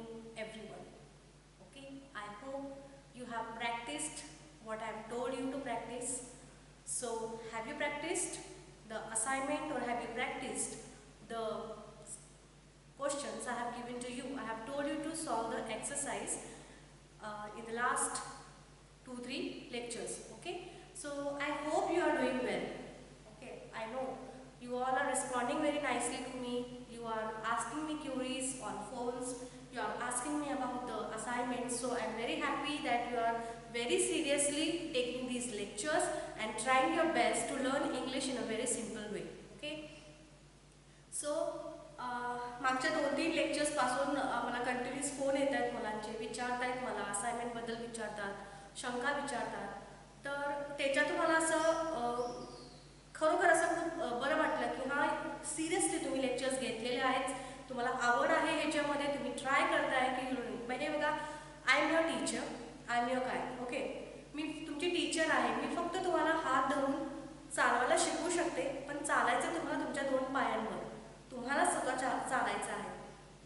morning everyone. Okay, I hope you have practiced what I have told you to practice. So have you practiced the assignment or have you practiced the questions I have given to you? I have told you to solve the exercise in the last 2-3 lectures. Okay, so I hope you are doing well. Okay, I know you all are responding very nicely to me. You are asking me queries on phones. You are asking me about the assignments. So I am very happy that you are very seriously taking these lectures and trying your best to learn English in a very simple way. Okay. So मागच्या 2-3 lectures पासून मला continuous phone येत आहेत मुलांचे, विचारतायत मला असाइनमेंटबद्दल विचारतात, शंका विचारतात. तर त्याच्यातून मला असं खरोखर असं खूप बरं वाटलं की हां सिरियसली तुम्ही लेक्चर्स घेतलेले आहेत, तुम्हाला आवड आहे ह्याच्यामध्ये, तुम्ही ट्राय करताय की म्हणजे बघा I am your teacher, I am your guide. Okay, मी तुमची टीचर आहे. मी फक्त तुम्हाला हात धरून चालवायला शिकवू शकते, पण चालायचं तुम्हाला तुमच्या 2 पायांवर, तुम्हाला स्वतः चालायचं आहे.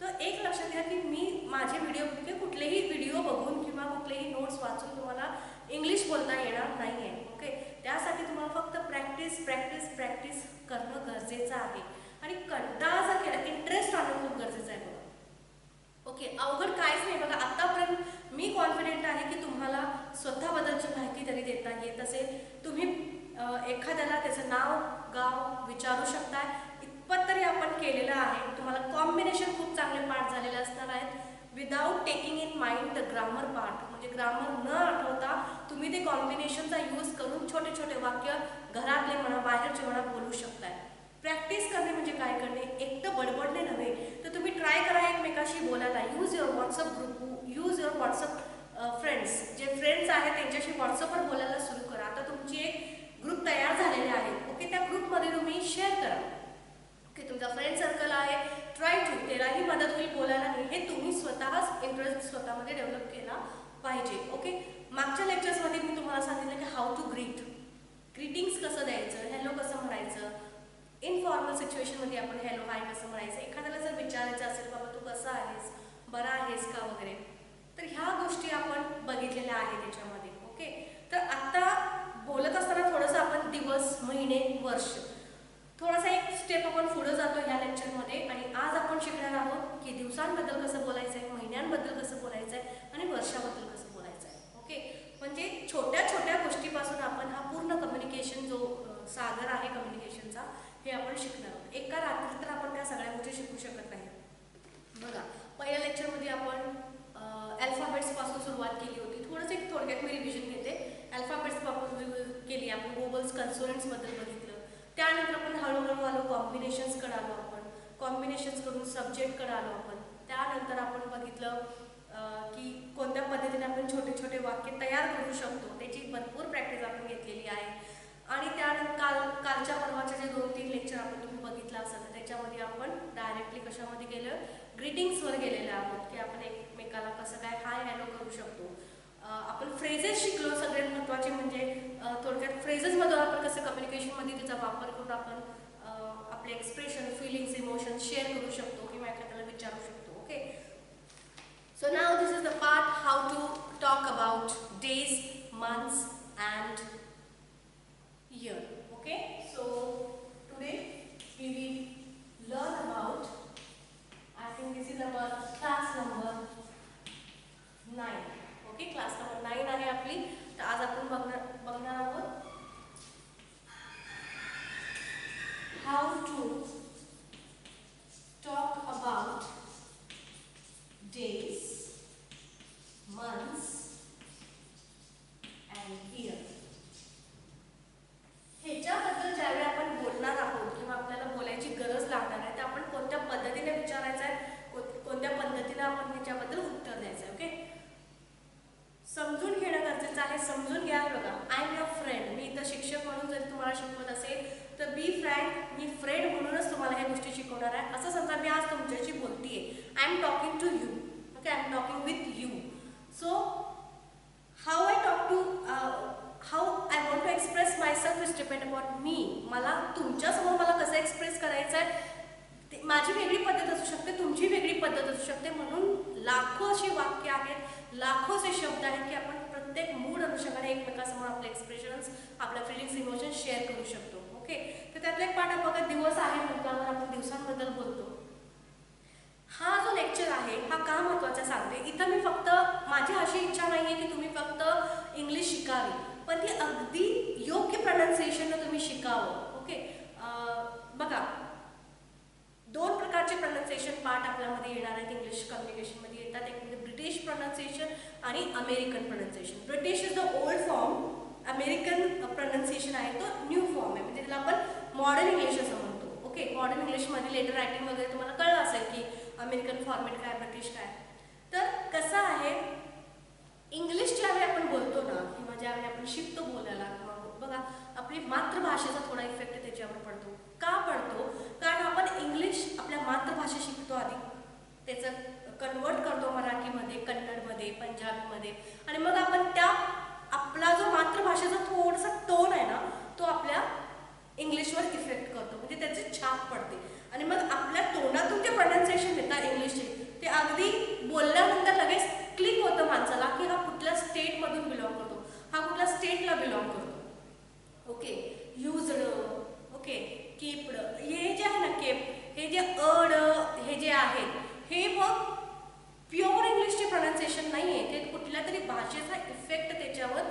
तर एक लक्षात घ्या की मी माझे व्हिडिओ कुठलेही व्हिडिओ बघून किंवा कुठलेही नोट्स वाचून तुम्हाला इंग्लिश बोलता येणार नाही आहे. ओके, त्यासाठी तुम्हाला फक्त प्रॅक्टिस प्रॅक्टिस प्रॅक्टिस करणं गरजेचं आहे आणि कंटाळा जर केला, इंटरेस्ट आणणं खूप गरजेचं आहे बघा. ओके, अवघड काहीच नाही बघा. आत्तापर्यंत मी कॉन्फिडेंट आहे की तुम्हाला स्वतःबद्दलची माहिती तरी देता येत असेल. तुम्ही एखाद्याला त्याचं नाव गाव विचारू शकता, इतपत तरी आपण केलेलं आहे. तुम्हाला कॉम्बिनेशन खूप चांगले पाठ झालेले असणार आहेत without taking in mind the grammar part. म्हणजे ग्रामर न आठवता तुम्ही ते कॉम्बिनेशनचा यूज करून छोटे छोटे वाक्य घरातले म्हणा बाहेरचे म्हणा बोलू शकताय. प्रॅक्टिस करणे म्हणजे काय करणे, एकटं बडबडणे नव्हे, तर तुम्ही ट्राय करा एकमेकाशी बोलायला. Use your WhatsApp group, use your WhatsApp friends. जे फ्रेंड्स आहेत त्यांच्याशी व्हॉट्सअपवर बोलायला सुरू करा. आता तुमची एक ग्रुप तयार झालेले आहे. ओके, त्या ग्रुपमध्ये तुम्ही शेअर करा की तुमचा फ्रेंड सर्कल आहे, ट्राय टू, त्यालाही मदत होईल बोलायला. हे तुम्ही स्वतःच इंटरेस्ट स्वतःमध्ये डेव्हलप केला पाहिजे. ओके, मागच्या लेक्चर्समध्ये मी तुम्हाला सांगितलं की हाऊ टू ग्रीट, ग्रीटिंग्स कसं द्यायचं, हॅलो कसं म्हणायचं, इनफॉर्मल सिच्युएशनमध्ये आपण हॅलो हाय कसं म्हणायचं, एखाद्याला जर विचारायचं असेल बाबा तू कसा आहेस, बरा आहेस का वगैरे, तर ह्या गोष्टी आपण बघितलेल्या आहेत त्याच्यामध्ये. ओके, तर आत्ता बोलत असताना थोडंसं आपण दिवस, महिने, वर्ष, थोडासा एक स्टेप आपण पुढे जातो ह्या लेक्चरमध्ये. आणि आज आपण शिकणार आहोत की दिवसांबद्दल कसं बोलायचं आहे, महिन्यांबद्दल कसं बोलायचं आहे आणि वर्षाबद्दल कसं बोलायचं आहे. ओके, म्हणजे छोट्या छोट्या गोष्टीपासून आपण हा पूर्ण कम्युनिकेशन जो सागर आहे कम्युनिकेशनचा, हे आपण शिकणार आहोत. एका रात्री तर आपण त्या सगळ्या गोष्टी शिकू शकत नाही. बघा, पहिल्या लेक्चरमध्ये आपण अल्फाबेट्सपासून सुरुवात केली होती. थोडंसं एक थोडक्यात मी रिव्हिजन घेते. अल्फाबेट्सपासून केली आपण, व्होवल्स कन्सोनंट्सबद्दल बघितलं. त्यानंतर आपण हळूहळू आलो कॉम्बिनेशन्सकडे आलो, आपण कॉम्बिनेशन्सकडून सब्जेक्टकडे आलो आपण. त्यानंतर आपण बघितलं की कोणत्या पद्धतीने आपण छोटे छोटे वाक्य तयार करू शकतो, त्याची भरपूर प्रॅक्टिस आपण घेतलेली आहे. आणि त्यानंतर कालच्या परवाचे जे 2-3 लेक्चर आपण तुम्ही बघितलं असाल तर त्याच्यामध्ये आपण डायरेक्टली कशामध्ये गेलं, ग्रीटिंग्सवर गेलेलं आहोत की आपण एकमेकाला कसं काय हाय हॅलो करू शकतो. आपण फ्रेजेस शिकलो. सगळ्यात महत्त्वाचे म्हणजे थोडक्यात फ्रेजेसमधून आपण कसं कम्युनिकेशनमध्ये त्याचा वापर करून आपण आपले एक्सप्रेशन, फिलिंग्स, इमोशन्स शेअर करू शकतो किंवा एखाद्याला विचारू शकतो. Okay, so now this is the part how to talk about days, months and year. Okay, so today we will learn about, I think this is our class number 9. Okay, class number 9 आहे आपली. तर आज आपण बघणार आहोत how to talk about days, months and year. ह्याच्याबद्दल ज्यावेळी आपण बोलणार आहोत किंवा आपल्याला बोलायची गरज लागणार आहे, तर आपण कोणत्या पद्धतीने विचारायचं आहे, कोणत्या पद्धतीने आपण ह्याच्याबद्दल उत्तर द्यायचं आहे. ओके, समजून घेणं गरजेचं आहे. समजून घ्या. बघा, आय एम युअर फ्रेंड, मी इथं शिक्षक म्हणून जरी तुम्हाला शिकवत असेल तर बी फ्रँक, मी फ्रेंड म्हणूनच तुम्हाला ह्या गोष्टी शिकवणार आहे. असं समजा मी आज तुमच्याशी बोलतीये, I am talking to you. Okay, I am talking with you. So how I talk to, how I want to express myself is depend upon me. मला तुमच्यासमोर मला कसं एक्सप्रेस करायचं आहे, माझी वेगळी पद्धत असू शकते, तुमची वेगळी पद्धत असू शकते. म्हणून लाखो अशी वाक्य आहेत, लाखो असे शब्द आहेत की आपण प्रत्येक मूड अनुषंगाने एकमेकांसमोर आपले एक्सप्रेशन्स, आपल्या फिलिंग्स, इमोशन्स शेअर करू शकतो. ओके, तर त्यातला एक पाठ बघा, दिवस आहे म्हटल्यावर आपण दिवसांबद्दल बोलतो. हा जो लेक्चर आहे हा का महत्त्वाचा सांगते, इथं मी फक्त, माझी अशी इच्छा नाही आहे की तुम्ही फक्त इंग्लिश शिकावी, पण ती अगदी योग्य प्रोनाउन्सिएशननं तुम्ही शिकावं. ओके, बघा दोन प्रकारचे प्रोनाउन्सिएशन पार्ट आपल्यामध्ये येणार आहेत इंग्लिश कम्युनिकेशनमध्ये येतात. एक म्हणजे ब्रिटिश प्रोनाउन्सिएशन आणि American pronunciation. British is the old form, American pronunciation आहे तो न्यू फॉर्म आहे, म्हणजे त्याला आपण मॉडर्न इंग्लिश असं म्हणतो. ओके, मॉडर्न इंग्लिशमध्ये लेटर रायटिंग वगैरे तुम्हाला कळलं असेल की अमेरिकन फॉर्मेट काय, ब्रिटिश काय. तर कसं आहे, इंग्लिश ज्यावेळी आपण बोलतो ना, किंवा ज्यावेळी आपण शिकतो बोलायला, किंवा बघा आपली मातृभाषेचा थोडा इफेक्ट त्याच्यावर पडतो. का पडतो? कारण आपण इंग्लिश आपल्या मातृभाषेत शिकतो आधी, त्याचं कन्वर्ट करतो मराठीमध्ये, कन्नडमध्ये, पंजाबीमध्ये, आणि मग आपण त्या आपला जो मातृभाषेचा थोडासा टोन आहे ना तो आपल्या इंग्लिशवर इफेक्ट करतो, म्हणजे त्याची छाप पडते. आणि मग आपल्या तोंडातून जे प्रोनाउन्सिएशन येतात इंग्लिशचे ते अगदी बोलल्यानंतर लगेच क्लिक होतं माणसाला की हा कुठल्या स्टेटमधून बिलॉंग करतो, हा कुठल्या स्टेटला बिलॉंग करतो. ओके, युजड, ओके, कीपड, हे जे आहे ना केप, हे जे अड, हे जे आहेत हे मग प्युअर इंग्लिशचे प्रोनाउन्सिएशन नाही आहे, ते कुठल्या तरी भाषेचा इफेक्ट त्याच्यावर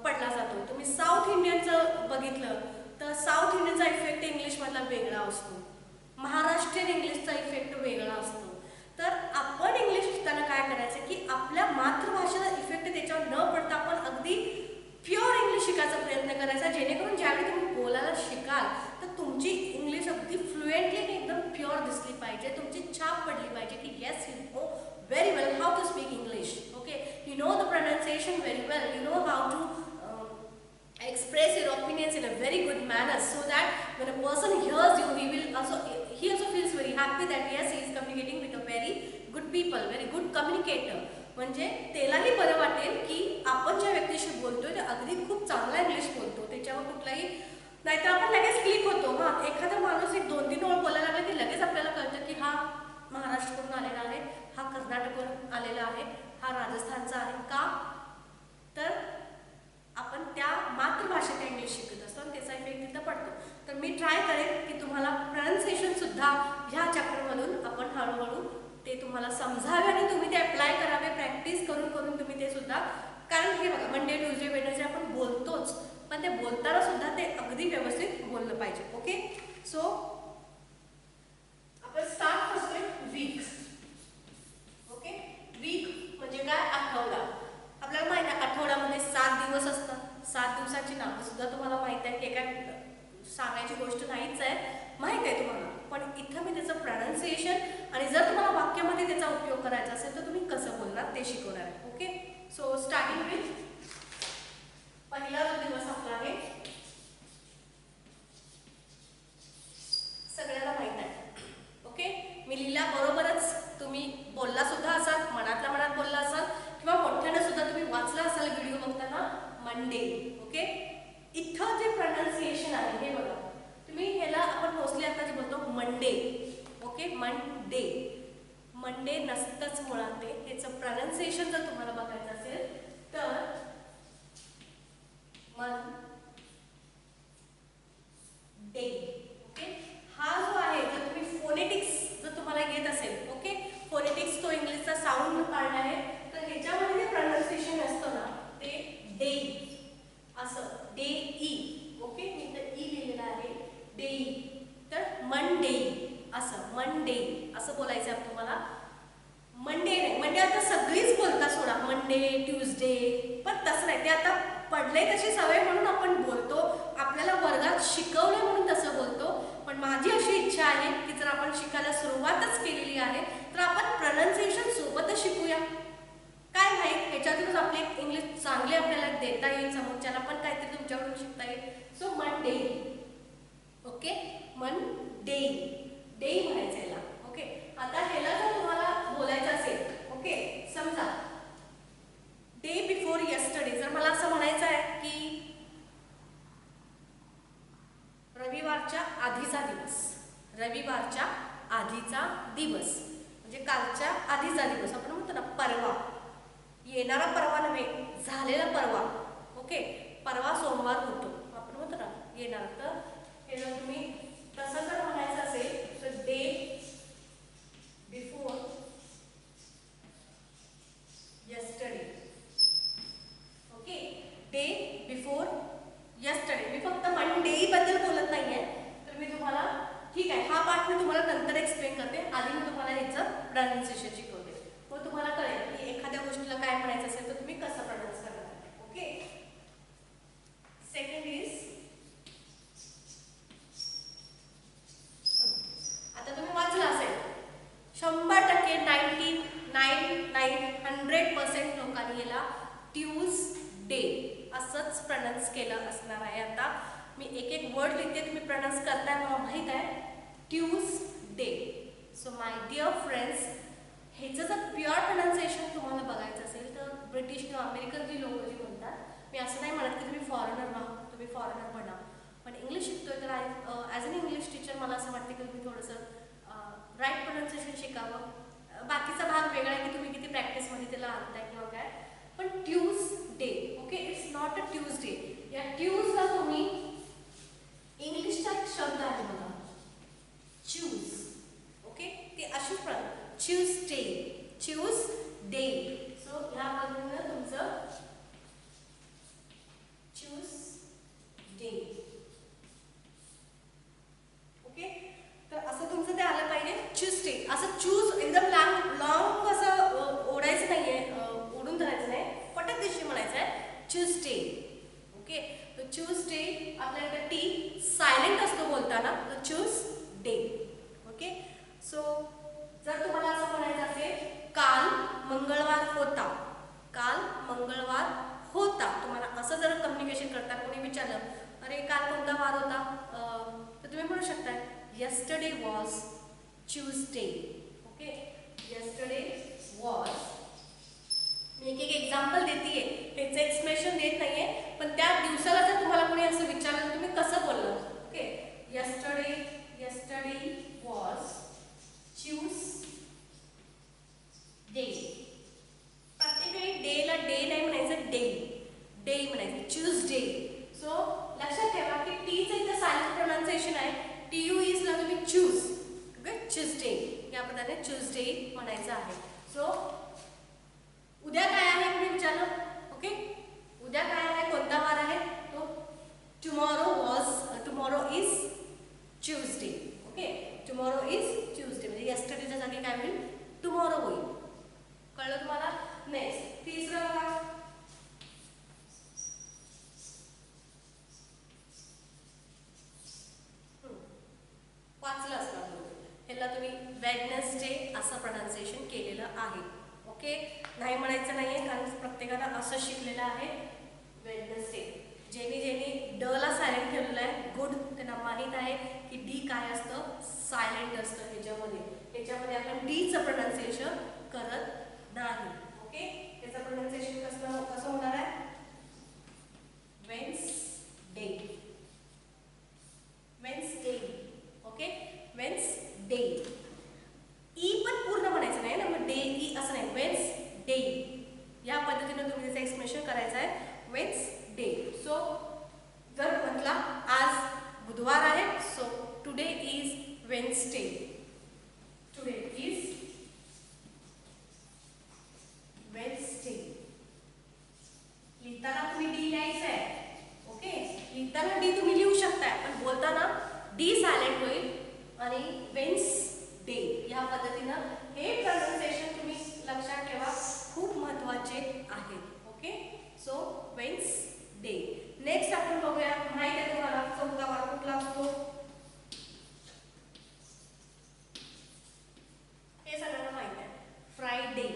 पडला जातो. तुम्ही साऊथ इंडियनचं बघितलं तर साऊथ इंडियनचा इफेक्ट इंग्लिशमधला वेगळा असतो, महाराष्ट्रीयन इंग्लिशचा इफेक्ट वेगळा असतो. तर आपण इंग्लिश शिकताना काय करायचं की आपल्या मातृभाषेचा इफेक्ट त्याच्यावर न पडता आपण अगदी प्युअर इंग्लिश शिकायचा प्रयत्न करायचा, जेणेकरून ज्यावेळी तुम्ही बोलायला शिकाल तर तुमची इंग्लिश अगदी फ्लुएंटली आणि एकदम प्युअर दिसली पाहिजे, तुमची छाप पडली पाहिजे की yes you know very well how to speak English. Okay, you know the pronunciation very well, you know how to express your opinions in a very good manner, so that when a person hears you he also feels very happy that yes he is communicating with a very good people, very good communicator. म्हणजे त्यालाही बरं वाटेल की आपण ज्या व्यक्तीशी बोलतोय ते अगदी खूप चांगला इंग्लिश बोलतो, त्याच्यावर कुठलाही, नाहीतर आपण लगेच क्लिक होतो. हां, एखादा माणूस एक 2-3 ओळ बोलायला लागला की लगेच आपल्याला कळतं की हा महाराष्ट्राकडून आलेला आहे, हा कर्नाटकवरून आलेला आहे, हा राजस्थानचा आहे. का? तर आपण त्या मातृभाषेत इंग्लिश शिकत असतो आणि त्याचा इफेक्ट तिथं पडतो. तर मी ट्राय करेन की तुम्हाला प्रोनाउन्सिएशन सुद्धा ह्या चॅप्टरमधून आपण हळूहळू ते तुम्हाला समजावे आणि तुम्ही ते अप्लाय करावे, प्रॅक्टिस करून करून तुम्ही ते सुद्धा, कारण हे बघा मंडे, ट्यूजडे, वेडनेसडे आपण बोलतोच, पण ते बोलताना सुद्धा ते अगदी व्यवस्थित बोललं पाहिजे. ओके, सो आपण स्टार्ट करतोय वीक. ओके, वीक म्हणजे काय? आठवडा. आपल्याला माहिती आहे आठवड्यामध्ये 7 दिवस असतात, 7 दिवसाची नावं सुद्धा तुम्हाला माहित आहे, हे काय सांगायची गोष्ट नाहीच आहे, माहित आहे तुम्हाला. पण इथं मी त्याचं प्रोनाउन्सिएशन आणि जर तुम्हाला वाक्यामध्ये त्याचा उपयोग करायचा असेल तर तुम्ही कसं बोलणार ते शिकवणार आहे. ओके, सो स्टार्टिंग विथ पहिला जो दिवस आपला आहे सगळ्यांना माहित आहे. ओके, मी लिहिल्याबरोबरच तुम्ही बोलला सुद्धा असाल, मनातल्या मनात बोलला असाल किंवा मोठ्याने सुद्धा तुम्ही वाचला असाल व्हिडिओ बघताना, मंडे. ओके, इथं जे प्रोनाउन्सिएशन आहे हे बघा, तुम्ही ह्याला आपण मोस्टली आता जे बोलतो मंडे. ओके, मंडे, मंडे नसतंच मुळात ते, ह्याचं प्रोनाउन्सिएशन जर तुम्हाला बघायचं असेल तर डे. ओके, हा जो आहे जर तुम्ही फोनेटिक्स जर तुम्हाला येत असेल, ओके, फोनेटिक्स तो इंग्लिशचा साऊंड काढला आहे, तर ह्याच्यामध्ये जे प्रोनाउन्सिएशन असतं ना ते डे असं, डे ई. ओके, मी इथं ई लिहिलेलं आहे, डे. तर मंडे असं, मंडे असं बोलायचं आहे तुम्हाला. मंडे नाही, मंडे आता सगळीच बोलतात सोडा, मंडे, ट्यूजडे, पण तसं नाही, ते आता पडले तशी सवय म्हणून आपण बोलतो, आपल्याला वर्गात शिकवलं म्हणून तसं बोलतो. पण माझी अशी इच्छा आहे की जर आपण शिकायला सुरुवातच केलेली आहे तर आपण प्रोनाउन्सिएशन सोबतच शिकूया. काय माहीत ह्याच्यातूनच आपले इंग्लिश चांगले आपल्याला देता येईल, समोरच्याला पण काहीतरी तुमच्याकडून शिकता येईल. So Monday. Okay, Monday, day म्हणायचं याला. ओके, आता ह्याला जर तुम्हाला बोलायचं असेल, ओके, समजा डे बिफोर यस्टरडे, जर मला असं म्हणायचं आहे की रविवारच्या आधीचा दिवस, रविवारच्या आधीचा दिवस, म्हणजे कालच्या आधीचा दिवस, आपण म्हणतो ना परवा, येणारा परवा नव्हे, झालेला परवा. ओके, परवा सोमवार होतो आपण म्हणतो ना येणार. तर हे जर तुम्ही तसं जर म्हणायचं असेल तर day before yesterday. Okay, day before yesterday. मी फक्त मंडे बद्दल बोलत नाहीये, तर मी तुम्हाला, ठीक आहे, हा पार्ट मी तुम्हाला नंतर एक्सप्लेन करते. आधी मी तुम्हाला ह्याचं प्रोनाउन्सिएशन शिकवते, मग तुम्हाला कळेल की एखाद्या गोष्टीला काय म्हणायचं असेल तर तुम्ही कसं प्रोनाउन्स करणार. ओके, सेकंड इज, आता तुम्ही वाचलं असेल 100% 99% लोकांनी याला ट्यूजडे असंच प्रोनाउन्स केलं असणार आहे. आता मी एक एक वर्ड लिहिते, तुम्ही प्रोनाउन्स करताय मला माहीत आहे. Tuesday. So my dear friends, ह्याचं जर प्युअर प्रोनाउन्सिएशन तुम्हाला बघायचं असेल तर ब्रिटिश किंवा अमेरिकन जी लोक जी म्हणतात, मी असं नाही म्हणत की तुम्ही फॉरेनर व्हा, तुम्ही फॉरेनर बना, पण इंग्लिश शिकतोय तर ॲज अन इंग्लिश टीचर मला असं वाटतं की तुम्ही थोडंसं राईट प्रोनाउन्सिएशन शिकावं. बाकीचा भाग वेगळा आहे की तुम्ही किती प्रॅक्टिसमध्ये त्याला आणताय किंवा काय, पण Tuesday. Okay, it's not a Tuesday. या ट्यूजला तुम्ही इंग्लिशचा एक शब्द आहे बघा, चूज. ओके, ते अशीच ट्यूजडे, ट्यूजडे. सो ह्या पद्धतीनं तुमचं ट्यूजडे. ओके, तर असं तुमचं ते आलं पाहिजे ट्यूजडे. असं चूज एकदम लॉंग असं ओढायचं नाहीये, ओढून धरायचं नाही, पटक दिवशी म्हणायचं आहे ट्यूजडे. ओके, तर ट्यूजडे आपल्याकडे टी सायलेंट असतो बोलताना, तर ट्यूजडे. ओके, सो जर तुम्हाला असं म्हणायचं असेल काल मंगळवार होता, काल मंगळवार होता, तुम्हाला असं जर कम्युनिकेशन करताना कोणी विचारलं अरे काल कोणता वार होता, तर तुम्ही म्हणू शकता yesterday was Tuesday. Okay, yesterday was. मी एक एक एक्झाम्पल देतेय, त्याचं एक्सप्लेनेशन देत नाहीये, पण त्या दिवसाला जर तुम्हाला कोणी असं विचारलं तुम्ही कसं बोललं. Okay, yesterday was Tuesday. प्रत्येक वेळी डेला डे नाही म्हणायचं, डे म्हणायचं, ट्यूजडे. सो लक्षात ठेवा की टीचं इथं सायलेंट प्रोनाउन्सिएशन आहे, TU इज ला तुम्ही चूज. ओके, ट्यूजडे या पद्धतीने ट्यूजडे म्हणायचं आहे. सो उद्या काय आहे तुम्ही विचारलं. ओके, उद्या काय आहे, कोणता वार आहे, तो tomorrow is Tuesday. Okay, tomorrow is Tuesday म्हणजे यस्टरडेच्या जागी काय होईल, टुमॉरो होईल. कळलं तुम्हाला. नेक्स्ट तिसरं बघा, वाचलं असणार ह्याला तुम्ही वेडनेसडे असं प्रोनाउन्सिएशन केलेलं आहे. ओके, नाही म्हणायचं नाहीये कारण प्रत्येकाला असं शिकलेलं आहे वेडनेसडे. ज्यांनी ड ला सायलेंट ठेवलेलं आहे, गुड, त्यांना माहीत आहे की डी काय असतं, सायलेंट असतं. ह्याच्यामध्ये आपण डीचं प्रोनाउन्सिएशन करत नाही. ओके, त्याचं प्रोनाउन्सिएशन कसं होणार आहे, वेन्सडे. Okay, Wednesday. ई पण पूर्ण म्हणायचं नाही ना, मग डे ई असं नाही, वेन्सडे. या पद्धतीने तुम्ही त्याचं एक्सप्लेनेशन करायचं आहे, वेन्सडे. सो जर म्हटला आज बुधवार आहे, so today is Wednesday. Today is Wednesday. लिहिताना तुम्ही डी लिहायचं आहे. ओके, लिहिताना डी तुम्ही लिहू शकताय, पण बोलताना डी सायलेंट होईल आणि वेन्सडे या पद्धतीनं हे प्रोनाउन्सिएशन तुम्ही लक्षात ठेवा, खूप महत्त्वाचे आहे. Okay, so Wednesday. नेक्स्ट आपण बघूया, माहिती आहे तुम्हाला चौथा वार कुठला असतो, हे सगळ्यांना माहिती आहे, फ्रायडे.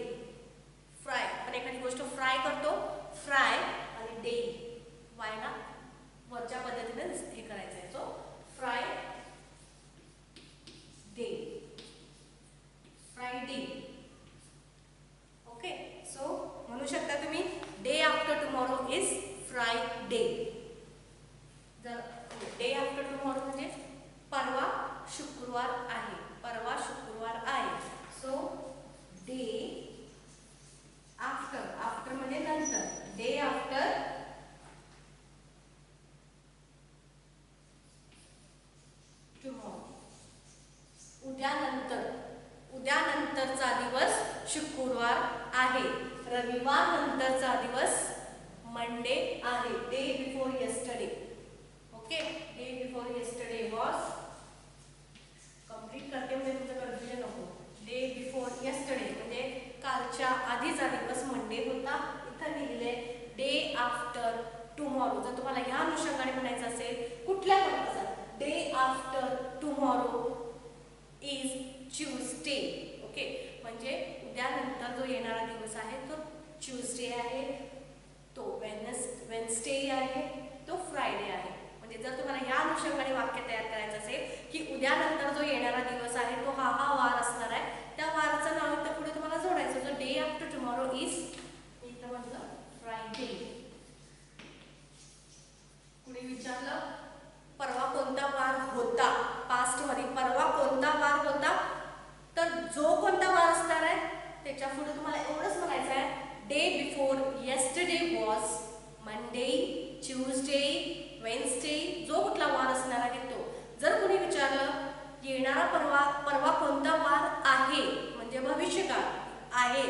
फ्राय, आपण एखादी गोष्ट फ्राय करतो, फ्राय आणि डे, वायला वरच्या पद्धतीने हे करायचं आहे. So fry day, Friday. Okay, so म्हणू शकता तुम्ही day after tomorrow is Friday. जर डे आफ्टर टुमॉरो म्हणजे परवा शुक्रवार आहे, परवा शुक्रवार आहे. सो नंतरचा दिवस शुक्रवार आहे. रविवार नंतरचा दिवस मंडे आहे. Day before yesterday. Okay, day before yesterday was, complete करते म्हणजे तुमचं कन्फ्युजन नको. डे बिफोर येस्टरडे म्हणजे कालच्या आधीचा दिवस मंडे होता. इथं लिहिले डे आफ्टर टुमॉरो. जर तुम्हाला या अनुषंगाने म्हणायचं असेल कुठल्या पर्पजात, day after tomorrow is Tuesday. Okay, म्हणजे उद्यानंतर जो येणारा दिवस आहे तो ट्यूसडे आहे, तो वेन्सडे आहे, तो फ्रायडे आहे. म्हणजे जर तुम्हाला या अनुषंगाने वाक्य तयार करायचं असेल की उद्यानंतर जो येणारा दिवस आहे तो हा वार असणार आहे, त्या वाराचं नाव इथं पुढे तुम्हाला जोडायचं. जो डे आफ्टर टुमॉरो इज, इथं म्हटलं फ्रायडे. पुढे विचारलं परवा कोणता वार होता. पास्ट मध्ये परवा कोणता वार होता, तर जो कोणता वार असणार आहे त्याच्या पुढे तुम्हाला एवढंच म्हणायचं आहे, day before yesterday was Monday, Tuesday, Wednesday. जो कुठला वार असणार आहे तो. जर कोणी विचारलं येणारा परवा कोणता वार आहे म्हणजे भविष्यकाळ आहे,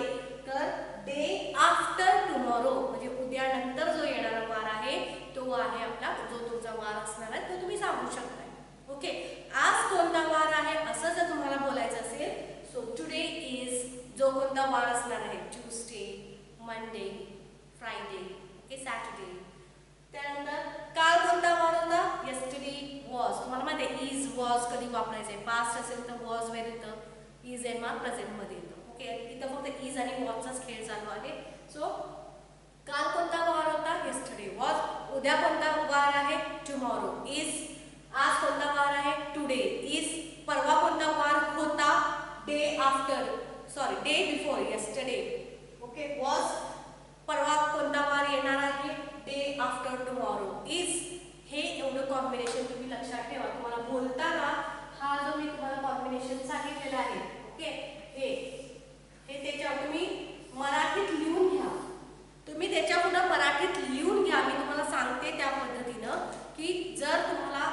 तर डे आफ्टर टुमॉरो म्हणजे उद्यानंतर जो येणारा वार आहे तो आहे आपला, जो तुमचा वार असणार आहे तो तुम्ही सांगू शकताय. ओके, आज कोणता वार आहे असं जर तुम्हाला बोलायचं असेल, सो टुडे इज, जो कोणता वार असणार आहे Tuesday, Monday, Friday, okay, Saturday. त्यानंतर काल कोणता वार होता, येस्टरडे वॉज. तुम्हाला माहिती आहे इज वॉज कधी वापरायचे, पास्ट असेल तर वॉज वेर येतं, इज एम आर प्रेझेंट मध्ये येतं. ओके, इथं फक्त इज आणि वॉजचाच खेळ चालू आहे. सो काल कोणता वार होता, येस्टरडे वॉज. उद्या कोणता वार आहे, टुमॉरो इज. आज कोणता वार आहे, टुडे इज. परवा कोणता वार होता, day after, sorry day before yesterday, okay, was. परवा कोणता वार येणार आहे, डे आफ्टर टुमॉरो इज. हे एवढं कॉम्बिनेशन तुम्ही लक्षात ठेवा. तुम्हाला बोलताना हा जो मी तुम्हाला कॉम्बिनेशन सांगितलेला आहे, ओके, हे त्याच्यावर तुम्ही मराठीत लिहून घ्या. तुम्ही त्याच्या पुढे मराठीत लिहून घ्या. मी तुम्हाला सांगते त्या पद्धतीनं की जर तुम्हाला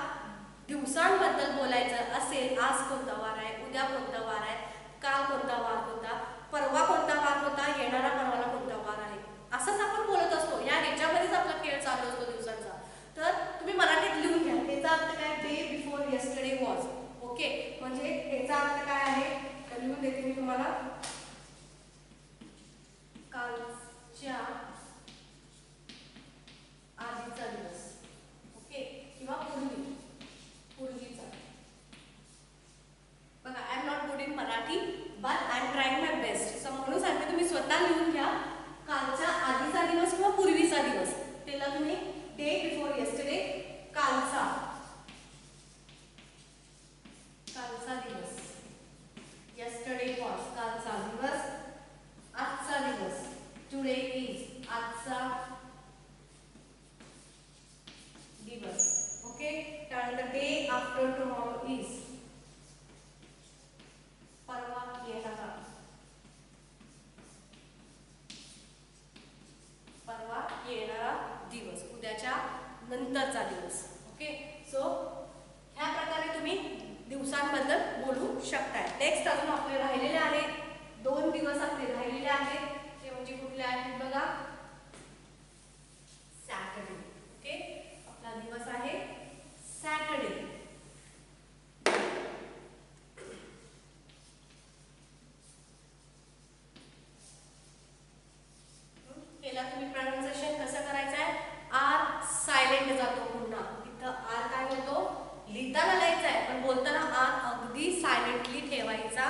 दिवसांबद्दल बोलायचं असेल, आज कोणता वार आहे, उद्या कोणता वार आहे, काल कोणता वार होता, परवा कोणता वार होता, येणारा परवाला कोणता वार आहे, असंच आपण बोलत असतो. या ह्याच्यामध्येच आपला खेळ चालू असतो दिवसांचा. तर तुम्ही मराठीत लिहून घ्या. त्याचा अर्थ काय, day before yesterday was. Okay, म्हणजे त्याचा अर्थ काय आहे लिहून देते मी तुम्हाला. कालच्या आधीचा दिवस, ओके, किंवा पूर्वीचा. बघा, I am not good in Marathi but I am trying my best. म्हणून सांगते तुम्ही स्वतः लिहून घ्या. कालच्या आधीचा दिवस किंवा पूर्वीचा दिवस, त्याला तुम्ही डे बिफोर येस्टरडे, कालचा दिवस, येस्टरडे वॉज कालचा दिवस, आजचा दिवस, टुडे इज आजचा दिवस. ओके, त्यानंतर डे आफ्टर टुमॉरो इज परवा येणारा दिवस, उद्याच्या नंतरचा दिवस. ओके, सो ह्या प्रकारे तुम्ही दिवसांबद्दल बोलू शकताय. नेक्स्ट अजून आपले राहिलेले आहेत 2 दिवस आपले राहिलेले आहेत. ते म्हणजे कुठले आहेत बघा, सॅटरडे. ओके, आपला दिवस आहे सॅटरडे. याला तुम्ही प्रोनाउन्सिएशन कसं करायचं आहे, आर सायलेंट जातो पुन्हा. इथं आर काय होतो, लिहिताना लिहायचं आहे पण बोलताना आर अगदी सायलेंटली ठेवायचा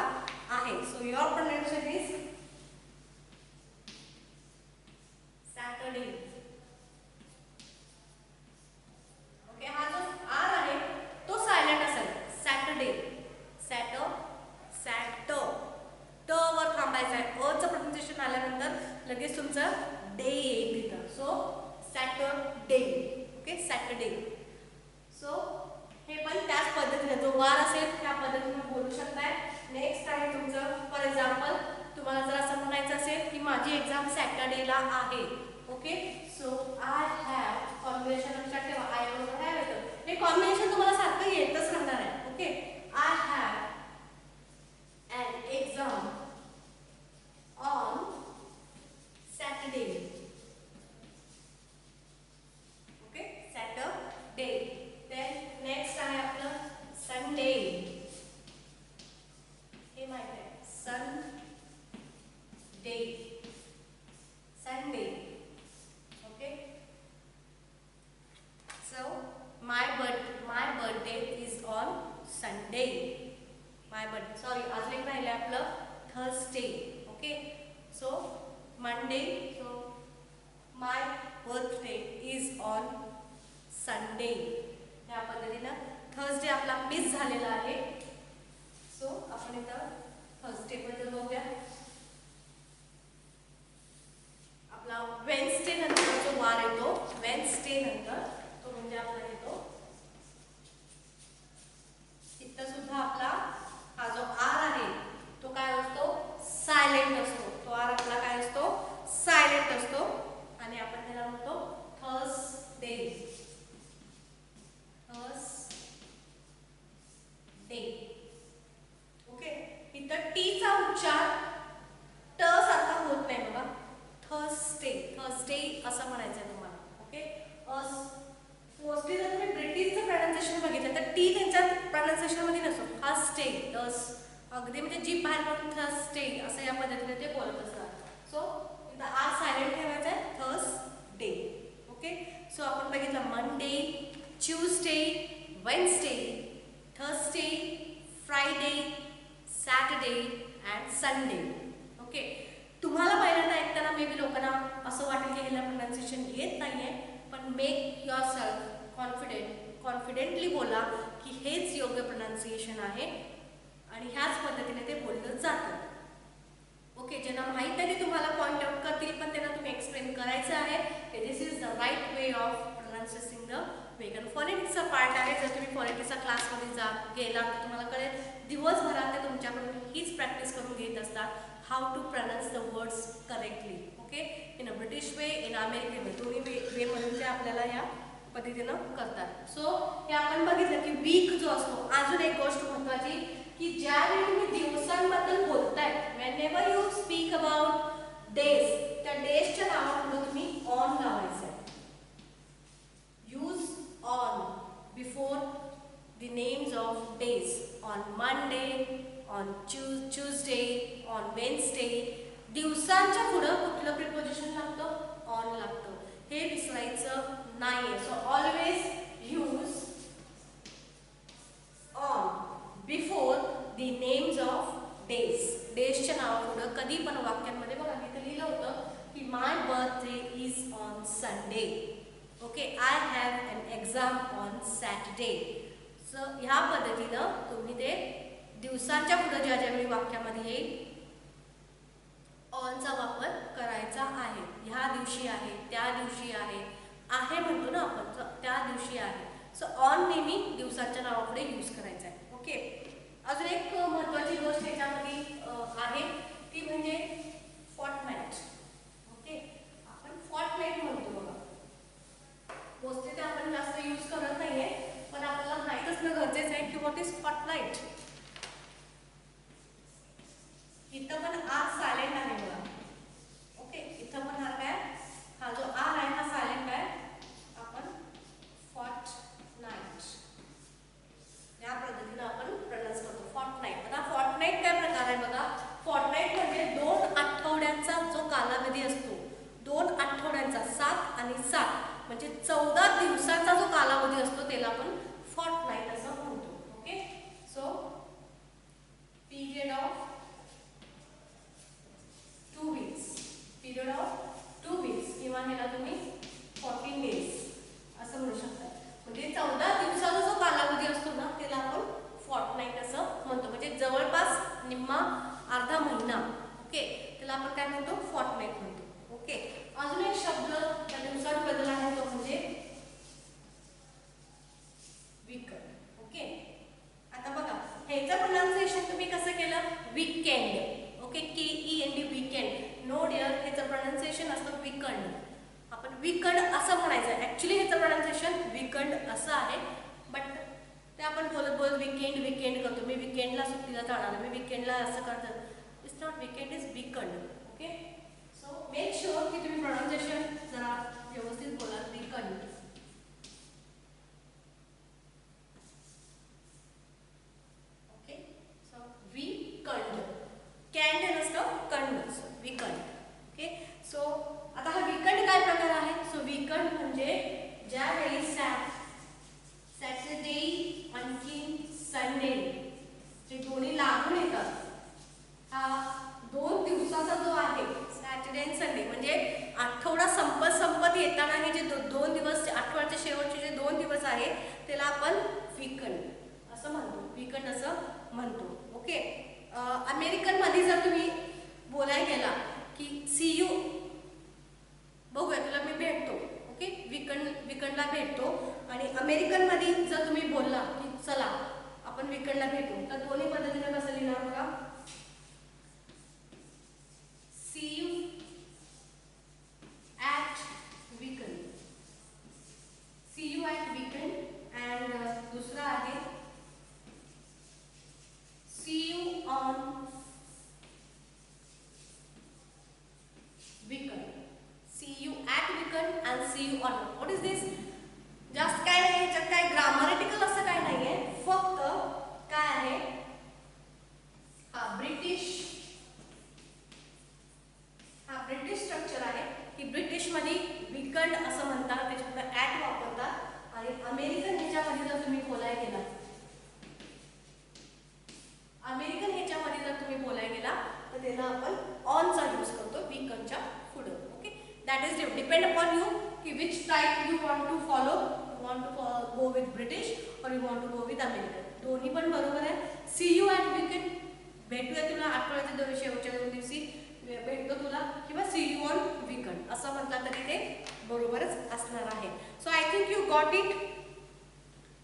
आहे. So your pronunciation is Saturday. Okay, हा जो आर आहे तो सायलेंट असेल. सॅटरडे, सॅट ट वर थांबायचं आहे. अचं प्रोनाउन्सिएशन आल्यानंतर लगेच तुमचं डे येईल तिथं. So Saturday. Okay, Saturday. So हे पण त्याच पद्धतीने जो वार असेल त्या पद्धतीने बोलू शकताय. नेक्स्ट आहे तुमचं, फॉर एक्झाम्पल तुम्हाला जर असं म्हणायचं असेल की माझी एक्झाम सॅटरडेला आहे. Okay, so I have, combination लक्षात ठेवा, आय बरोबर हॅव येतं. हे कॉम्बिनेशन तुम्हाला सारखं येतच राहणार आहे. Okay, I have an exam Sunday. My birthday, sorry अजून एक राहिले आपलं Thursday. Okay, so Monday, so my birthday is on Sunday. या पद्धतीनं थर्सडे आपला मिस झालेला आहे. सो आपण इथं थर्सडे बद्दल बघूया. आपला वेन्सडे नंतर जो वार येतो, वेन्सडे नंतर तो म्हणजे आपला येतो, इथं सुद्धा आपला हा जो आर आहे तो काय असतो, सायलेंट असतो. तो आर आपला काय असतो, सायलेंट असतो आणि आपण त्याला म्हणतो थर्सडे. थर्सडे. ओके, इथं टी चा उच्चार ट सारखा होत नाही बघा. थर्सडे, थर्सडे असं म्हणायचं आहे तुम्हाला. ओके, मोस्टली जर तुम्ही ब्रिटिशचं प्रोनाउन्सिएशन बघितलं तर टी त्यांच्या प्रोनाउन्सिएशन मध्ये नसतो. थर्सडे, अगदी म्हणजे जीभ बाहेर काढून थर्सडे असं या पद्धतीने ते बोलत असतात. सो इथं आर सायलेंट ठेवायचं आहे, थर्सडे. ओके, सो आपण बघितलं Monday, Tuesday, Wednesday, Thursday, Friday, Saturday and Sunday. Okay, तुम्हाला पहिल्यांदा ऐकताना मे बी लोकांना असं वाटेल की ह्याला प्रोनाउन्सिएशन येत नाहीये, पण मेक युअर सेल्फ कॉन्फिडेंटली बोला की हेच योग्य प्रोनाउन्सिएशन आहे आणि ह्याच पद्धतीने ते बोललं जातं. ओके, ज्यांना माहीत नाही ते तुम्हाला पॉइंट आउट करतील, पण त्यांना तुम्ही एक्सप्लेन करायचं आहे की this is the right way of pronouncing the vegan. फॉनेटिक्सचा पार्ट आहे. जर तुम्ही फॉनेटिक्सच्या क्लासमध्ये गेला तर तुम्हाला कळेल दिवसभरात ते तुमच्याकडून हीच प्रॅक्टिस करून घेत असतात, how to pronounce the words correctly. Okay, in a British way, in American way, दोन्ही वे म्हणून ते आपल्याला या पद्धतीनं करतात. सो हे आपण बघितलं की वीक जो असतो, अजून एक गोष्ट महत्त्वाची की ज्यावेळी तुम्ही दिवसांबद्दल बोलताय, whenever you speak about days, त्या डेजच्या नावापुढे तुम्ही ऑन लावायचं आहे. Use on before the names of days. On Monday, on Tuesday, on Wednesday. दिवसांच्या पुढं कुठलं प्रिपोजिशन लागतं, ऑन लागतं. हे विसरायचं नाहीये. So always use on before the names of days. डेजच्या नावापुढं कधी पण वाक्यांमध्ये बघा इथं लिहिलं होतं की my birthday is on Sunday. Okay, I have an exam on Saturday. So ह्या पद्धतीनं तुम्ही ते दिवसांच्या पुढे ज्यावेळी वाक्यामध्ये येईल ऑनचा वापर करायचा आहे. ह्या दिवशी आहे, त्या दिवशी आहे म्हणतो ना आपण, त्या दिवशी आहे. सो ऑन नेहमी दिवसांच्या नावापुढे यूज करायचा आहे. ओके, अजून एक महत्त्वाची गोष्ट याच्यामध्ये आहे ती म्हणजे फॉर्टनाइट. ओके, आपण फॉर्टनाइट म्हणतो बघा. मोस्टली ते आपण जास्त यूज करत नाहीये, पण आपल्याला माहीत असणं गरजेचं आहे की व्हॉट इज फॉर्टनाइट. इथं पण आर सायलेंट आहे बघा. ओके, इथं पण हा काय, हा जो आर आहे हा सायलेंट आहे. आपण फॉर्टनाइट या पद्धतीनं आपण प्रोनाउन्स करतो, फॉर्टनाइट. आता फॉर्टनाइट काय प्रकार आहे बघा. फॉर्टनाइट म्हणजे 2 आठवड्यांचा जो कालावधी असतो, 2 आठवड्यांचा, 7 आणि 7 म्हणजे 14 दिवसाचा जो कालावधी असतो त्याला आपण फॉर्टनाइट असं म्हणतो. Okay, so period of 2 weeks, period of 2 weeks किंवा ह्याला तुम्ही 14 डेज असं म्हणू शकता. म्हणजे 14 दिवसाचा जो कालावधी असतो ना त्याला आपण फॉर्टनाइट असं म्हणतो. म्हणजे जवळपास निम्मा अर्धा महिना. ओके, त्याला आपण काय म्हणतो, फॉर्टनाइट म्हणतो. ओके, अजून एक शब्द त्या दिवसांबद्दल आहे तो म्हणजे वीकेंड. ओके, आता बघा ह्याचं प्रोनाउन्सिएशन तुम्ही कसं केलं, weekend. Okay, KEND, weekend. No dear, ह्याचं प्रोनाउन्सिएशन असतं वीकेंड. आपण वीकेंड असं म्हणायचं. ऍक्च्युली ह्याचं प्रोनाउन्सिएशन वीकेंड असं आहे, बट ते आपण बोलत वीकेंड करतो. मी वीकेंडला सुट्टीला जाणार, मी वीकेंडला असं करतो. It's not weekend, is weekend. Okay, so make sure की तुम्ही प्रोनाउन्सिएशन जरा व्यवस्थित बोला, weekend. Okay, so weekend, kind नसतं, कंड, वीकेंड. ओके, सो आता हा वीकेंड काय प्रकार आहे. सो वीकेंड म्हणजे ज्यावेळी सॅटरडे आणखी संडे म्हणतो. ओके, अमेरिकनमध्ये जर तुम्ही बोलायला गेला की सी यू, बघूया तुला मी भेटतो. ओके, वीकेंडला भेटतो. आणि अमेरिकनमध्ये जर तुम्ही बोलला की चला आपण वीकेंडला भेटू, तर दोन्ही पद्धतीने कसं लिहिणार बघा. See you at weekend, see you at weekend. And दुसरा आहे see you on weekend. See you at weekend and see you on. What is this? जास्त काय नाही, याच्यात काय ग्रामॅटिकल असं काय नाही आहे. फक्त काय आहे, हा ब्रिटिश स्ट्रक्चर आहे की ब्रिटिशमध्ये वीकेंड असं म्हणतात, त्याच्यामध्ये ॲट वापरतात. आणि अमेरिकन ह्याच्यामध्ये जर तुम्ही बोलायला गेला, तर त्याला आपण ऑनचा यूज करतो वीकेंडच्या पुढे. Okay, that is depend upon you की which type you want to follow. You want to go with British और you want to go with American. दोन्ही पण बरोबर आहे. सी यू ॲट वीकेंड, भेटूया तुला आठवड्याच्या शेवटच्या 2 दिवशी भेटतो तुला, किंवा सी यू ऑन वीकेंड असं म्हटलं तरी ते बरोबरच असणार आहे. So I think you got it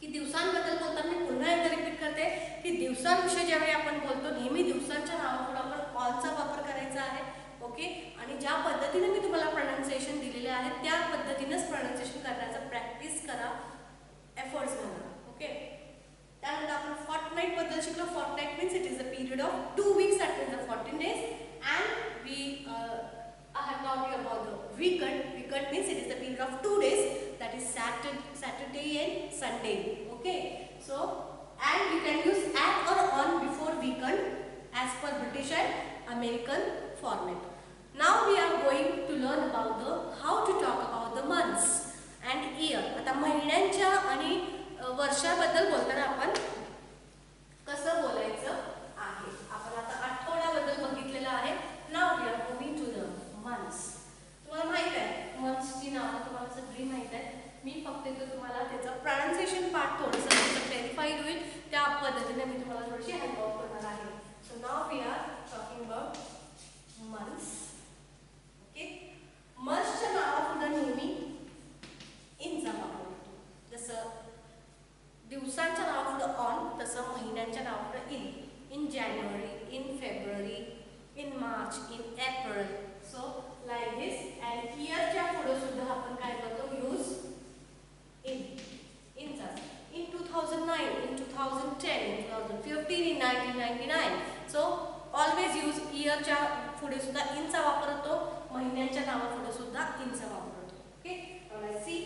की दिवसांबद्दल बोलताना मी पुन्हा एकदा रिपीट करते की दिवसांविषयी ज्यावेळी आपण बोलतो नेहमी दिवसांच्या नावापुढे आपण ऑलचा वापर करायचा आहे. ओके, आणि ज्या पद्धतीने मी तुम्हाला प्रोनाउन्सिएशन दिलेले आहे त्या पद्धतीनेच प्रोनाउन्सिएशन करण्याचा प्रॅक्टिस करा, एफर्ट्स घाला. ओके, त्यानंतर आपण फॉर्टनाईट बद्दल शिकलो. Fortnight means it is a period of 2 weeks, that means 14 days. and we I have taught you about the weekend. Weekend means it is the period of 2 days, that is Saturday and Sunday. Okay, so and you can use at or on before weekend as per British and American format. Now we are going to learn about the how to talk about the months and year. आता महिन्यांच्या आणि वर्षाबद्दल बोलताना आपण कसं बोलायचं आहे. आपण आता आठवड्याबद्दल बघितलेलं आहे. Now we are moving to the months. तुम्हाला माहित आहे मंथ्सची नावं तुम्हाला सगळी माहित आहे. मी फक्त इथं तुम्हाला त्याचं प्रोनाउन्सिएशन पार्ट थोडंसं क्लॅरिफाय होईल त्या पद्धतीने मी तुम्हाला थोडीशी हेल्प आउट करणार आहे. So now we are talking about months. Okay, मंथ्सच्या नावापुढे नेहमी इनचा वापर होतो. जसं दिवसांच्या नावापुढे ऑन, तसं महिन्यांच्या नावापुढे in. In January, in February, in March, in April. So like this. And yearच्या पुढे सुद्धा आपण काय करतो, use in. इनचा in 2009, in 2010, in 2015, in 1999. So always use yearच्या पुढे सुद्धा इनचा वापर होतो. महिन्यांच्या नावापुढे सुद्धा इनचा वापर होतो. Okay, now let's see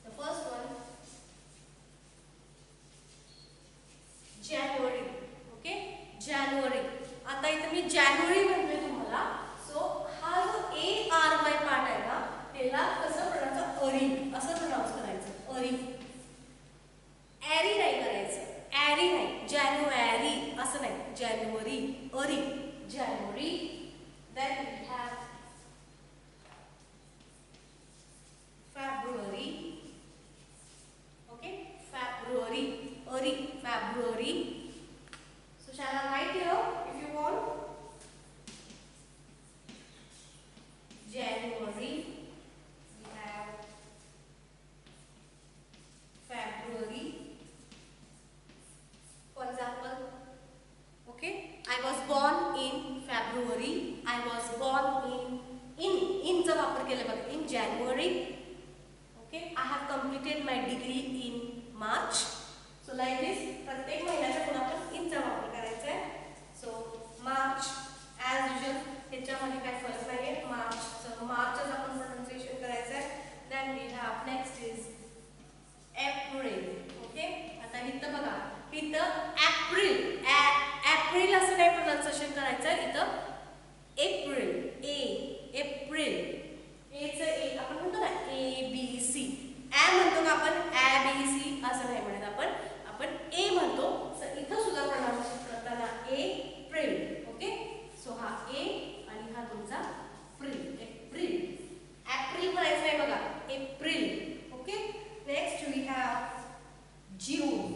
the first one. जानेवारी. ओके, जानेवारी. आता इथे मी जानेवारी म्हणते तुम्हाला. सो हा जो ARY पार्ट आहे ना, त्याला कसं प्रोनाउन्स, अरी असं प्रोनाउन्स करायचं. अरी, ॲरी नाही करायचं. ॲरी नाही, जानेवारी असं नाही. जानेवारी, अरी, जानेवारी. Then we have February. Okay, फेब्रुवारी, अरी, February. So shall I write here if you want? January. We have February. For example, okay, I was born in February. I was born in चा वापर केला बघा, in January. Okay, I have completed my degree in March. So like this, प्रत्येक महिन्याच्या पुढे आपण इनचा वापर करायचा आहे. सो मार्च ॲज युजल, ह्याच्यामध्ये काही फरक नाही आहे. मार्चच आपण प्रोनाउन्सिएशन करायचं आहे. Then we have next is April. Okay, आता इथं बघा, इथं एप्रिल, एप्रिल असं नाही प्रोनाउन्सिएशन करायचं आहे. इथं एप्रिल, एप्रिल, एचं ए आपण म्हणतो ना ABC. म्हणतो का आपण ABC असं नाही म्हणत आपण ए म्हणतो. इथं सुद्धा प्रोनाउन्सिएशन करताना एप्रिल. ओके, सो हा ए आणि हा तुमचा प्रिल, एप्रिल. एप्रिल म्हणायचं आहे बघा, April. Okay, next we have June.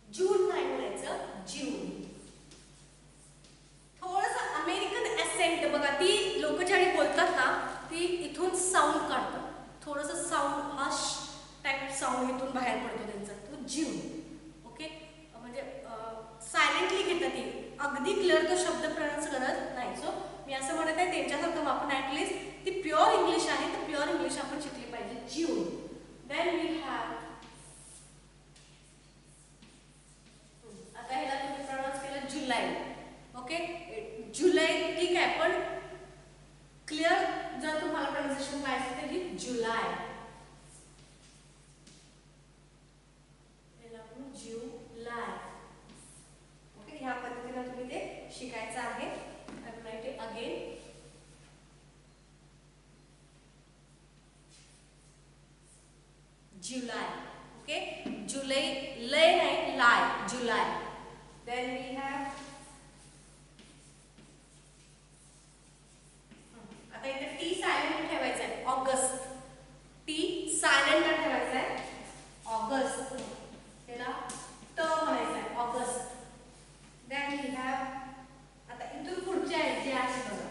जून नाही म्हणायचं, जून. थोडंसं अमेरिकन ॲसेंट बघा, ती लोक ज्यावेळी बोलतात ना ती इथून साऊंड काढतात, थोडंसं साऊंड हश टाईप साऊंड इथून बाहेर पडतो त्यांचा, तो जून. ओके, म्हणजे सायलेंटली घेतात ती, अगदी क्लिअर तो शब्द प्रोनाउन्स करत नाही. सो मी असं म्हणत आहे त्यांच्यासारखं आपण ॲटलिस्ट ती प्युअर इंग्लिश आहे तर प्युअर इंग्लिश आपण शिकली पाहिजे. जून. देन वी हॅव, आता ह्याला तुम्ही प्रोनाउन्स केलं जुलै. ओके, जुलै ठीक आहे, पण क्लिअर जर तुम्हाला प्रोनाउन्सिएशन पाहिजे तर ही जुलै. जुलै. ओके, ह्या पद्धतीने तुम्ही ते शिकायचं आहे. I will write it again. जुलै. ओके, जुलै, लय नाही लाय, जुलै. देन वी हॅव, आता इथे टी सायलेंट ठेवायचा आहे, ऑगस्ट. टी सायलेंट ठेवायचा आहे, ऑगस्ट. त्याला ट म्हणायचं आहे, ऑगस्ट. देन वी हॅव, आता इथून पुढचे आहेत जे आहे बघा,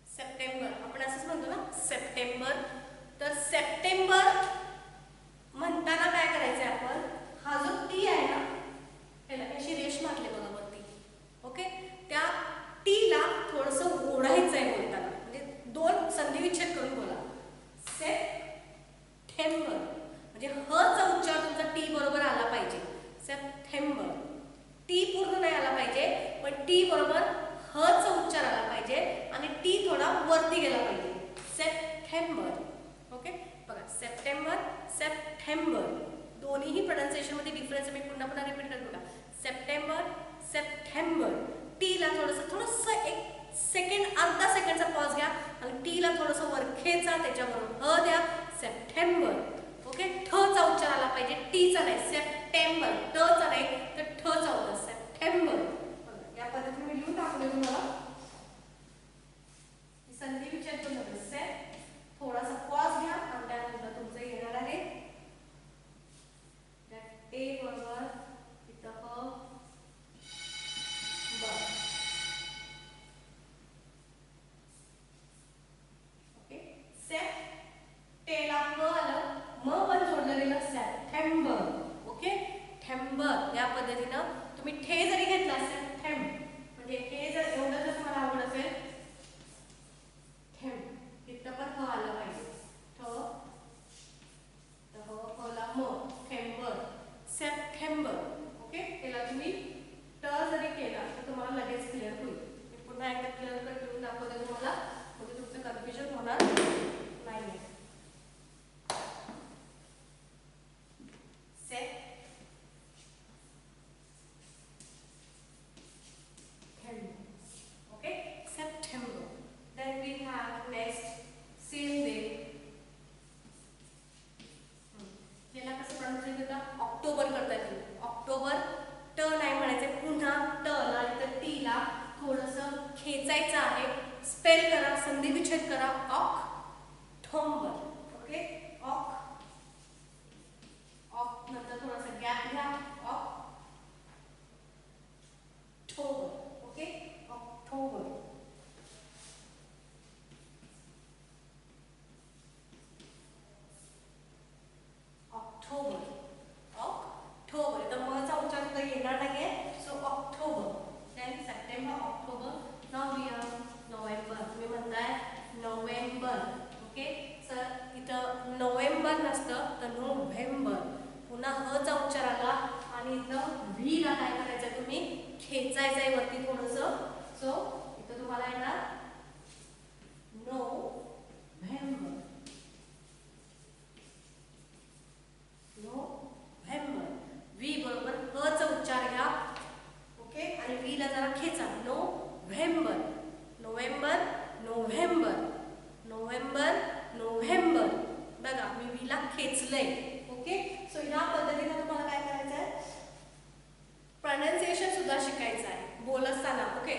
सप्टेंबर. आपण असंच म्हणतो ना सप्टेंबर. तर सप्टेंबर म्हणताना काय करायचं आहे आपण, हा जो टी आहे ना ह्याला अशी रेष मारली बघा वरती. ओके, त्या टीला थोडंसं ओढायचं आहे बोलताना, म्हणजे दोन संधिविच्छेद करून बोला. सप्टेंबर म्हणजे ह चा उच्चार तुमचा टी बरोबर आला पाहिजे. सप्टेंबर. टी पूर्ण नाही आला पाहिजे, पण टी बरोबर ह चा उच्चार आला पाहिजे आणि टी थोडा वरती गेला पाहिजे. सप्टेंबर. ओके, बघा सप्टेंबर, सप्टेंबर. दोन्हीही प्रोनाउन्सिएशन मध्ये डिफरन्स मी पुन्हा रिपीट करतो बघा. September, September. टीला थोडंसं एक सेकंड, अर्धा सेकंडचा पॉज घ्या आणि टीला थोडंसं वर खेचा, त्याच्याबरोबर ह द्या. सप्टेंबर. ओके, ठ चा उच्चार आला पाहिजे, टी चा नाही. सप्टेंबर, ट चा नाही तर ठ चा होता. सप्टेंबर. या पद्धतीने मी लिहून टाकले तुम्हाला. संधी विचार करून सेट, थोडासा पॉज घ्या आणि त्यानंतर तुमचं येणार आहे ए बरोबर इथं ह ब. ओके, सेट टेला प आलं, म पण जोडलं गेलं, सप्टेंबर. ओके, थेंबर. या पद्धतीनं तुम्ही ठे जरी घेतला असेल, थेंब म्हणजे हे जर एवढं जर तुम्हाला आवड असेल, थेंब, इथं पण ह आलं पाहिजे. ठ, ह ला म, थेंबर, सप्टेंबर. ओके, त्याला तुम्ही ट जरी केला तर तुम्हाला लगेच क्लिअर होईल. मी पुन्हा एकदा क्लिअर कट लिहून दाखवते तुम्हाला, म्हणजे तुमचं कन्फ्युजन होणार नाही. Okay, September. Then we have next same day. याला कसं प्रोनाउन्स करतात, ऑक्टोबर करता येईल. ऑक्टोबर. ट नाही म्हणायचं, पुन्हा ट ला तर टी ला थोडंसं खेचायचं आहे. स्पेल करा, संधी विच्छेद करा, ऑक्टोबर. ओके, ऑक नंतर थोडासा गॅप घ्या, October. Okay, October. October, October. तर म चा उच्चार सुद्धा येणार नाहीये, so October. Then September, October. Now we are November. तुम्ही म्हणताय नोव्हेंबर. ओके, सर इथं नोव्हेंबर नसतं तर नोव्हेंबर. पुन्हा ह चा उच्चार आला आणि इथं व्ही ला काय करायचं, तुम्ही खेचायचं आहे वरती थोडंसं. सो इथं तुम्हाला येणार नोव्हेंबर. नोव्हेंबर. व्ही बरोबर ह चा उच्चार घ्या. ओके, आणि व्ही ला जरा खेचा. November, November, November, November, November. बघा मी व्ही ला खेचलंय. ओके, सो ह्या पद्धतीने तुम्हाला काय करायचं आहे, प्रोनाउन्सिएशन सुद्धा शिकायचं आहे बोलत असताना. Okay,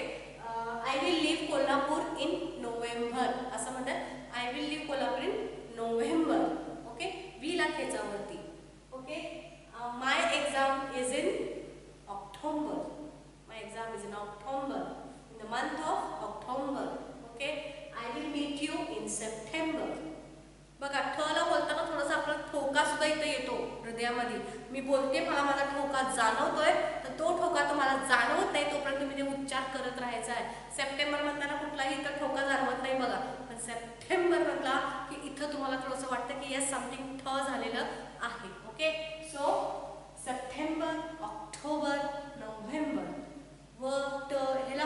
I will live Kolhapur in November असं म्हणतात. I will live Kolhapur in November. Okay, V ला खेचा. हृदयामध्ये. मी बोलते, मला माझा ठोका जाणवतोय, तर तो ठोका तुम्हाला जाणवत नाही तोपर्यंत तुम्ही ते उच्चार करत राहायचा आहे. सप्टेंबर म्हणताना कुठलाही इथं ठोका जाणवत नाही बघा, पण सप्टेंबर म्हटला की इथं तुम्हाला थोडंसं वाटतं की येस समथिंग ठ झालेलं आहे. Okay, so September, October, November. ह्याला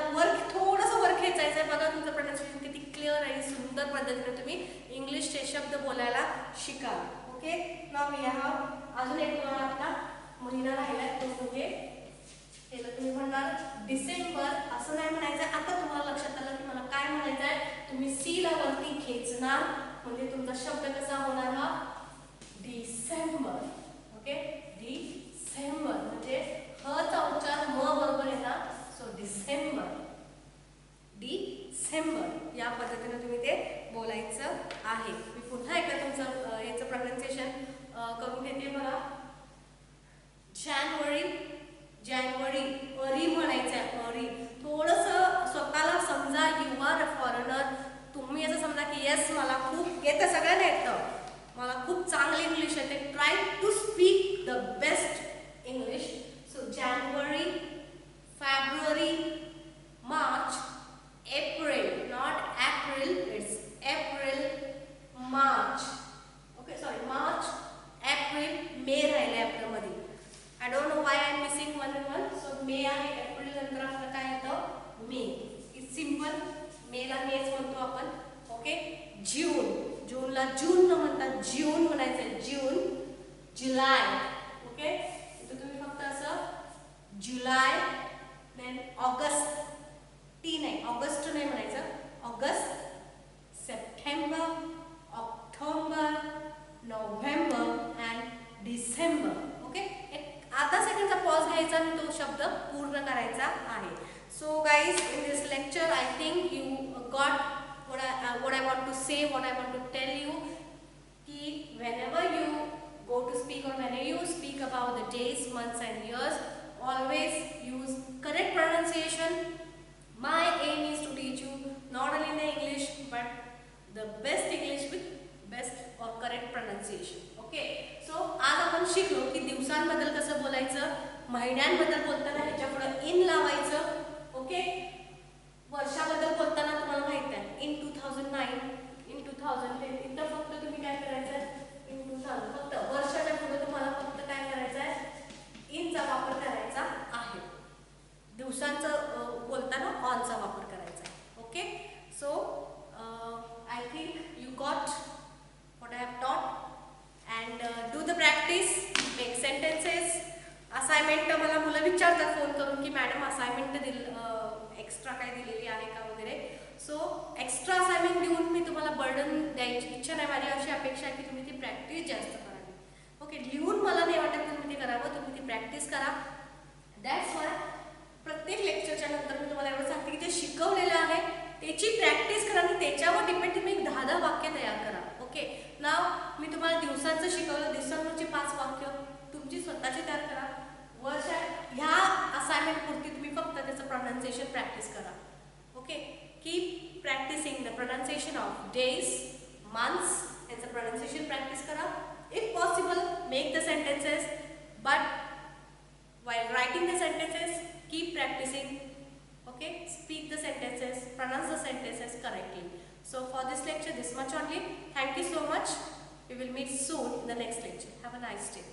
थोडंसं वर खेचायचं आहे बघा. तुमचं प्रोनाउन्सिएशन किती क्लिअर आणि सुंदर पद्धतीने तुम्ही इंग्लिशचे शब्द बोलायला शिकाल. ओके, नाव मी अजून एक आता महिना राहिला तो म्हणजे त्याला तुम्ही म्हणणार डिसेंबर. असं नाही म्हणायचं, आता तुम्हाला लक्षात आलं की मला काय म्हणायचं आहे. तुम्ही सी ला वरती खेचणार म्हणजे तुमचा शब्द कसा होणार हा डिसेंबर. ओके, डिसेंबर म्हणजे ह चा उच्चार म बरोबर येणार. सो डिसेंबर, डिसेंबर या पद्धतीने तुम्ही ते बोलायचं आहे. मी पुन्हा एकदा तुमचं याचं प्रोनाउन्सिएशन करून घेते बघा. जानेवारी, जानेवारी, अरी म्हणायचं आहे. अरी थोडंसं स्वतःला समजा यू आर अ फॉरेनर. तुम्ही असं समजा की येस मला खूप येतं, सगळ्यांना येतं, मला खूप चांगली इंग्लिश येते. Try to speak the best English. So January, February, March, April, not April, it's April, March. Okay, sorry, March, April, May राहिले आपल्यामध्ये. I don't know why I am missing one. So May आहे, April नंतर आपलं काय येतं May. It's simple, मेला मेच म्हणतो आपण. ओके, जून, जूनला जून न म्हणता जून म्हणायचं. जून, जुलै. ओके, इथं तुम्ही फक्त असं जुलै, देन ऑगस्ट, टी नाही, ऑगस्ट नाही म्हणायचं, August, September, October, November and December. Okay, एक आधा सेकंडचा पॉज घ्यायचा आणि तो शब्द पूर्ण करायचा आहे. So guys, in this lecture I think you got what I want to say, what I want to tell you. Ki whenever you go to speak or whenever you speak about the days, months and years, always use correct pronunciation. My aim is to teach you not only the English but the best English with best or correct pronunciation. Okay, so आज आपण शिकलो की दिवसांबद्दल कसं बोलायचं, महिन्यांबद्दल बोलताना ह्याच्या पुढे in लावायचं. ओके, वर्षाबद्दल बोलताना तुम्हाला माहित आहे इन 2009, इन 2010. इथं फक्त तुम्ही काय करायचं इन 2000. फक्त वर्षाच्या पुढे तुम्हाला फक्त काय करायचं आहे इनचा वापर करायचा आहे. दिवसांचं बोलताना ऑनचा वापर करायचा आहे. Okay, so I think you got what I have taught and do the practice, make sentences. Assignment मला मुलं विचारतात फोन करून की मॅडम असाइनमेंट एक्स्ट्रा काय दिलेली आहे का वगैरे. सो एक्स्ट्रा असाइनमेंट देऊन मी तुम्हाला बर्डन द्यायची इच्छा नाही. माझी अशी अपेक्षा आहे की तुम्ही ती प्रॅक्टिस जास्त करावी. ओके, लिहून मला नाही वाटत तुम्ही ते करावं, तुम्ही ती प्रॅक्टिस करा. दॅट्स वाय प्रत्येक लेक्चरच्या नंतर मी तुम्हाला एवढं सांगते की जे शिकवलेलं आहे त्याची प्रॅक्टिस करा आणि त्याच्यावर डिपेंड तुम्ही 10 वाक्य तयार करा. ओके, नाव मी तुम्हाला दिवसांचं शिकवलं, दिवसांवरची 5 वाक्य तुमची स्वतःची तयार करा. वर्षा ह्या असाइनमेंट पुरती तुम्ही फक्त त्याचं प्रोनाउन्सिएशन प्रॅक्टिस करा. Okay, keep practicing the pronunciation of days, months, याचं प्रोनाउन्सिएशन प्रॅक्टिस करा. If possible make the sentences, but while writing the sentences keep practicing. Okay, speak the sentences, pronounce the sentences correctly. So for this lecture this much only. Thank you so much. We will meet soon in the next lecture. Have a nice day.